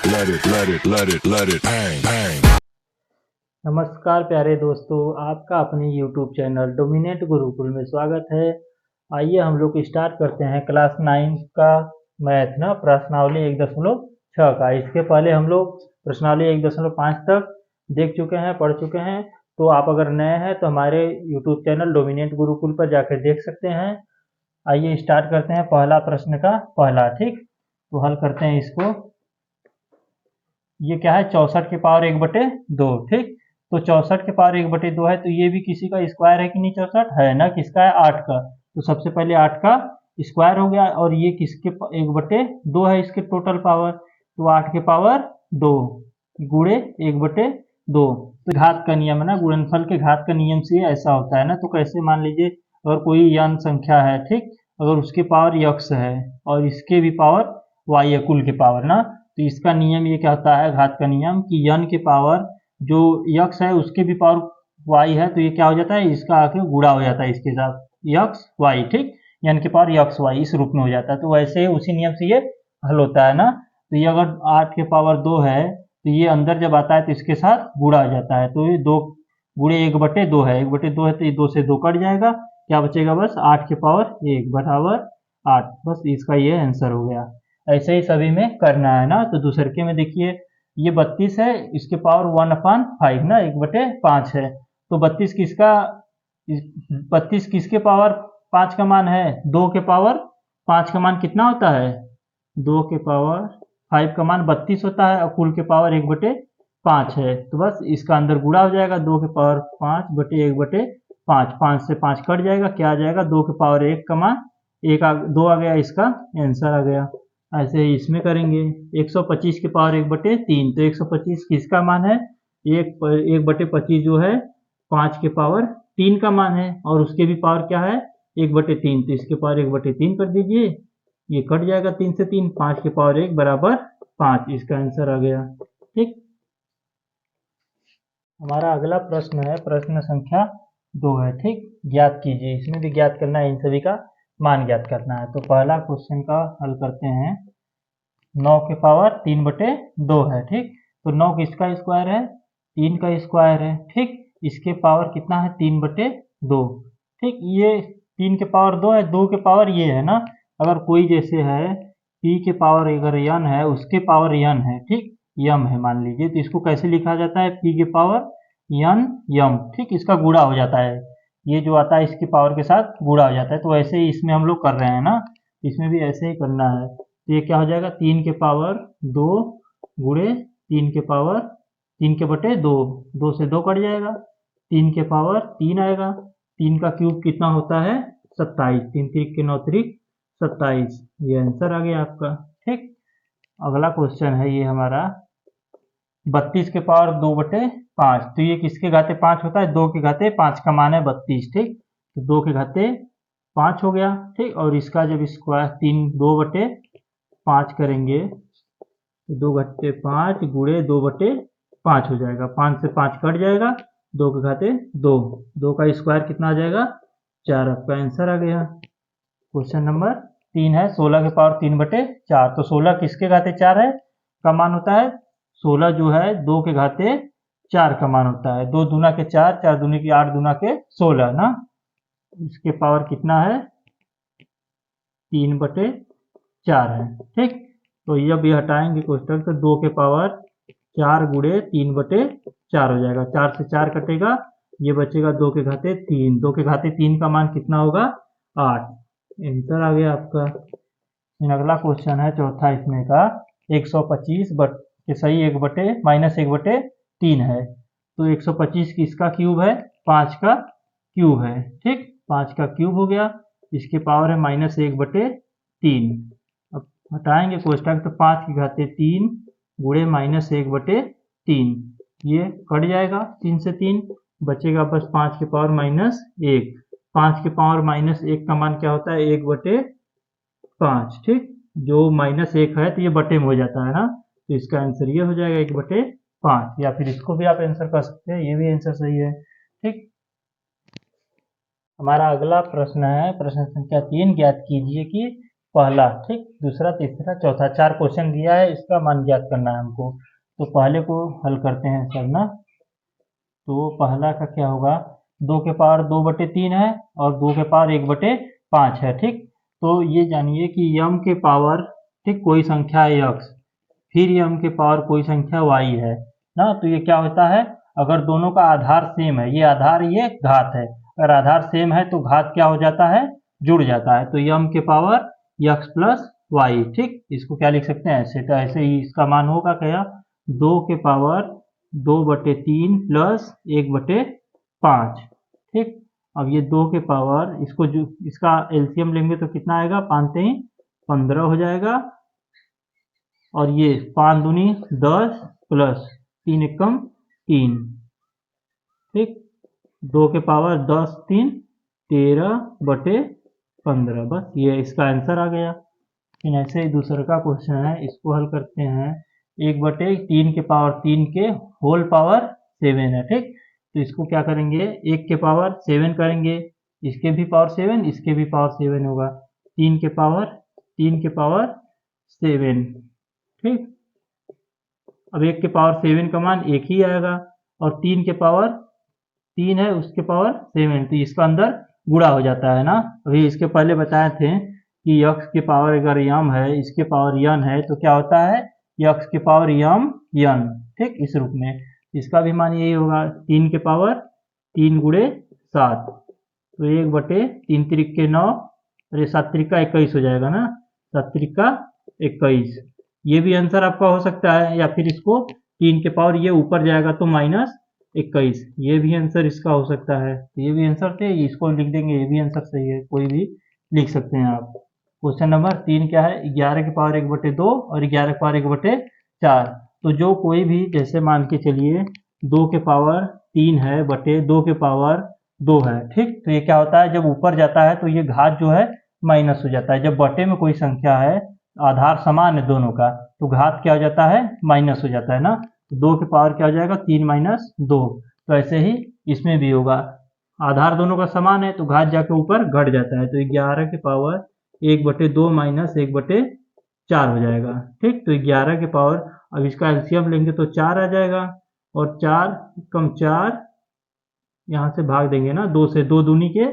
let it bang, bang. नमस्कार प्यारे दोस्तों, आपका अपने YouTube चैनल डोमिनेट गुरुकुल में स्वागत है। आइए हम लोग स्टार्ट करते हैं क्लास 9 का मैथ ना प्रश्नावली 1.6 का। इसके पहले हम लोग प्रश्नावली 1.5 तक देख चुके हैं, पढ़ चुके हैं। तो आप अगर नए हैं तो हमारे YouTube चैनल डोमिनेट गुरुकुल पर जाकर देख सकते हैं। आइए स्टार्ट करते हैं पहला प्रश्न का पहला, ठीक। तो हल करते हैं इसको। ये क्या है, 64 की पावर 1/2, ठीक। तो 64 की पावर 1/2 है, तो ये भी किसी का स्क्वायर है कि नहीं, 64 है ना, किसका है, 8 का। तो सबसे पहले 8 का स्क्वायर हो गया, और ये किसके 1/2 है, इसके टोटल पावर। तो 8 के पावर 2 गुणे 1/2। तो घात का नियम है ना, गुणनफल के घात का नियम से ऐसा होता है ना। तो कैसे, मान लीजिए अगर कोई यन संख्या है, ठीक, अगर उसकी पावर यक्स है और इसके भी पावर वाई है, कुल की पावर ना, तो इसका नियम ये कहता है, घात का नियम, कि यन के पावर जो यक्स है उसके भी पावर वाई है, तो ये क्या हो जाता है, इसका आके गुणा हो जाता है इसके साथ, यक्स वाई, ठीक। यन के पावर यक्स वाई इस रूप में हो जाता है। तो वैसे उसी नियम से ये हल होता है ना। तो ये अगर 8 के पावर 2 है, तो ये अंदर जब आता है तो इसके साथ गुणा हो जाता है। तो ये 2 गुणे 1/2 है, 1/2 है, तो ये 2 से 2 कट जाएगा, क्या बचेगा, बस 8 के पावर 1 बराबर 8। बस इसका ये आंसर हो गया। ऐसे ही सभी में करना है ना। तो दूसरे में देखिए, ये 32 है, इसके पावर 1/5 ना, 1/5 है। तो 32 किसके पावर 5 का मान है, 2 के पावर 5 का मान कितना होता है, 2 के पावर 5 का मान 32 होता है, और कुल के पावर 1/5 है। तो बस इसका अंदर गुणा हो जाएगा, 2 के पावर 5/1/5, 5 से 5 कट जाएगा, क्या आ जाएगा, 2 के पावर 1 का मान 2 आ गया, इसका आंसर आ गया। ऐसे ही इसमें करेंगे, 125 के पावर 1/3, तो 125 किसका मान है, 1/25 जो है 5 के पावर 3 का मान है, और उसके भी पावर क्या है, 1/3, तो इसके पावर 1/3 कर दीजिए, ये कट जाएगा 3 से 3, 5 के पावर 1 बराबर 5, इसका आंसर आ गया, ठीक। हमारा अगला प्रश्न है प्रश्न संख्या 2 है, ठीक। ज्ञात कीजिए, इसमें भी ज्ञात करना है, इन सभी का मान ज्ञात करना है। तो पहला क्वेश्चन का हल करते हैं। 9 के पावर 3/2 है, ठीक। तो 9 किसका स्क्वायर है, 3 का स्क्वायर है, ठीक। इसके पावर कितना है, 3/2, ठीक। ये 3 के पावर 2 है, 2 के पावर ये है ना। अगर कोई जैसे है p के पावर अगर यन है, उसके पावर यन है, ठीक, यम है मान लीजिए, तो इसको कैसे लिखा जाता है, p के पावर यन यम, ठीक। इसका गुणा हो जाता है, ये जो आता है इसके पावर के साथ गुणा हो जाता है। तो ऐसे ही इसमें हम लोग कर रहे हैं ना, इसमें भी ऐसे ही करना है। तो ये क्या हो जाएगा, 3 के पावर 2 गुणे 3 के पावर 3/2, 2 से 2 कट जाएगा, 3 के पावर 3 आएगा, 3 का क्यूब कितना होता है, 27, 3 3 के 9 3 27, ये आंसर आ गया आपका, ठीक। अगला क्वेश्चन है ये हमारा, 32 के पावर 2/5, तो ये किसके घाते 5 होता है, 2 के घाते 5 का मान है 32, ठीक। तो 2 के घाते 5 हो गया, ठीक। और इसका जब स्क्वायर 2/5 करेंगे, तो 2/5 गुणे 2/5 हो जाएगा, 5 से 5 कट जाएगा, 2 के घाते 2, 2 का स्क्वायर कितना आ जाएगा, 4, आपका आंसर आ गया। क्वेश्चन नंबर 3 है, 16 के पावर 3/4, तो 16 किसके घाते 4 है का मान होता है, 16 जो है 2 के घाते 4 का मान होता है, 2 दूना के 4, 4 दूनी की 8, दूना के 16 ना, इसके पावर कितना है, 3/4 है, ठीक। तो जब ये हटाएंगे कोष्टक, तो 2 के पावर 4 गुणे 3/4 हो जाएगा, 4 से 4 कटेगा, ये बचेगा 2 के घाते 3, 2 के घाते 3 का मान कितना होगा, 8, आंसर आ गया आपका। अगला क्वेश्चन है चौथा इसमें का, 125 के सही 1/-1/3 है, तो 125 किसका क्यूब है, 5 का क्यूब है, ठीक। 5 का क्यूब हो गया, इसके पावर है -1/3। अब हटाएंगे कोष्टक, तो 5 के घाते 3 गुणे -1/3, ये कट जाएगा 3 से 3, बचेगा बस 5 के पावर -1, 5 के पावर -1 का मान क्या होता है, 1/5, ठीक। जो -1 है तो ये बटे में हो जाता है ना, तो इसका आंसर ये हो जाएगा 1/5, या फिर इसको भी आप आंसर कर सकते हैं, ये भी आंसर सही है, ठीक। हमारा अगला प्रश्न है प्रश्न संख्या 3, ज्ञात कीजिए कि पहला, ठीक, दूसरा, तीसरा, चौथा, 4 क्वेश्चन दिया है, इसका मान ज्ञात करना है हमको। तो पहले को हल करते हैं सर ना। तो पहला का क्या होगा, 2 के पावर 2/3 है और 2 के पावर 1/5 है, ठीक। तो ये जानिए कि यम के पावर, ठीक, कोई संख्या है x, फिर यम के पावर कोई संख्या y है ना। तो ये क्या होता है, अगर दोनों का आधार सेम है, ये आधार ये घात है, अगर आधार सेम है तो घात क्या हो जाता है, जुड़ जाता है। तो यम के पावर x प्लस वाई, ठीक, इसको क्या लिख सकते हैं ऐसे। तो ऐसे ही इसका मान होगा क्या, 2 के पावर 2/3 प्लस 1/5, ठीक। अब ये 2 के पावर, इसको जो इसका एलसीएम लेंगे तो कितना आएगा, 5 3 15 हो जाएगा, और ये 5 दूनी 10 प्लस 3 एकम 3, ठीक। 2 के पावर 10 3 13/15, बस ये इसका आंसर आ गया। फिर ऐसे ही दूसरे का क्वेश्चन है, इसको हल करते हैं। 1/3 के पावर 3 के होल पावर 7 है, ठीक। तो इसको क्या करेंगे, 1 के पावर 7 करेंगे, इसके भी पावर 7, इसके भी पावर 7 होगा। 3 के पावर 7, ठीक। अब 1 के पावर 7 का मान 1 ही आएगा, और 3 के पावर 3 है, उसके पावर 7, तो इसका अंदर गुणा हो जाता है ना। अभी इसके पहले बताए थे कि x के पावर अगर यम है, इसके पावर यन है, तो क्या होता है, x के पावर यम यन, ठीक, इस रूप में। इसका भी मान यही होगा, 3 के पावर 3 गुणे 7, तो 1/3 3 9, अरे 7 3 21 हो जाएगा ना, 7 3 21। ये भी आंसर आपका हो सकता है, या फिर इसको 3 के पावर ये ऊपर जाएगा तो -21, ये भी आंसर इसका हो सकता है। तो ये भी आंसर थे, इसको लिख देंगे, ये भी आंसर सही है, कोई भी लिख सकते हैं आप। क्वेश्चन नंबर 3 क्या है, 11 के पावर 1/2 और 11 के पावर 1/4। तो जो कोई भी, जैसे मान के चलिए 2 के पावर 3 है बटे 2 के पावर 2 है, ठीक। तो ये क्या होता है, जब ऊपर जाता है तो ये घात जो है माइनस हो जाता है। जब बटे में कोई संख्या है, आधार समान है दोनों का, तो घात क्या हो जाता है, माइनस हो जाता है ना। तो 2 के पावर क्या हो जाएगा, 3 - 2। तो ऐसे ही इसमें भी होगा, आधार दोनों का समान है तो घात जाके ऊपर घट जाता है। तो 11 के पावर 1/2 - 1/4 हो जाएगा, ठीक। तो 11 के पावर, अब इसका एलसीएम लेंगे तो 4 आ जाएगा, और 4 कम 4, यहाँ से भाग देंगे ना, 2 से, 2 दूनी के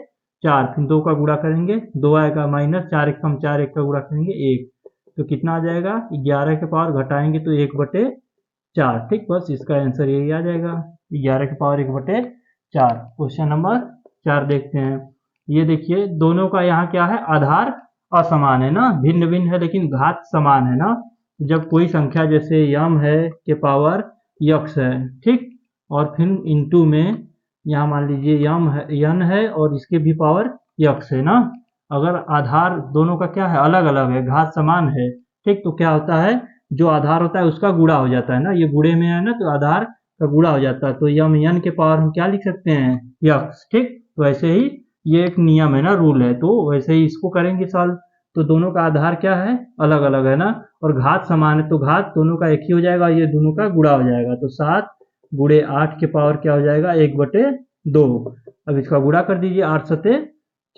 4, फिर 2 का गुणा करेंगे 2 आएगा, -4 1 कम 4, 1 का गुणा करेंगे 1, तो कितना आ जाएगा, 11 के पावर घटाएंगे तो 1/4, ठीक। बस इसका आंसर यही आ जाएगा, 11 के पावर 1/4। क्वेश्चन नंबर 4 देखते हैं। ये देखिए, दोनों का यहाँ क्या है, आधार असमान है ना, भिन्न भिन्न है लेकिन घात समान है ना। जब कोई संख्या जैसे यम है के पावर यक्स है, ठीक, और फिर इंटू में यहाँ मान लीजिए यम है, यन है, और इसके भी पावर यक्स है ना। अगर आधार दोनों का क्या है, अलग अलग है, घात समान है, ठीक, तो क्या होता है, जो आधार होता है उसका गुणा हो जाता है ना, ये गुणे में है ना, तो आधार का गुणा हो जाता है। तो यम यन के पावर हम क्या लिख सकते हैं, यक्स, ठीक। तो ऐसे ही ये एक नियम है ना, रूल है, तो वैसे ही इसको करेंगे सॉल्व। तो दोनों का आधार क्या है, अलग अलग है ना, और घात समान है, तो घात दोनों का एक ही हो जाएगा, ये दोनों का गुणा हो जाएगा। तो 7 गुणे 8 के पावर क्या हो जाएगा, 1/2। अब इसका गुणा कर दीजिए, 8 7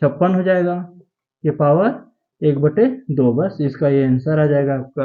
56 हो जाएगा, के पावर 1/2, बस इसका ये आंसर आ जाएगा आपका।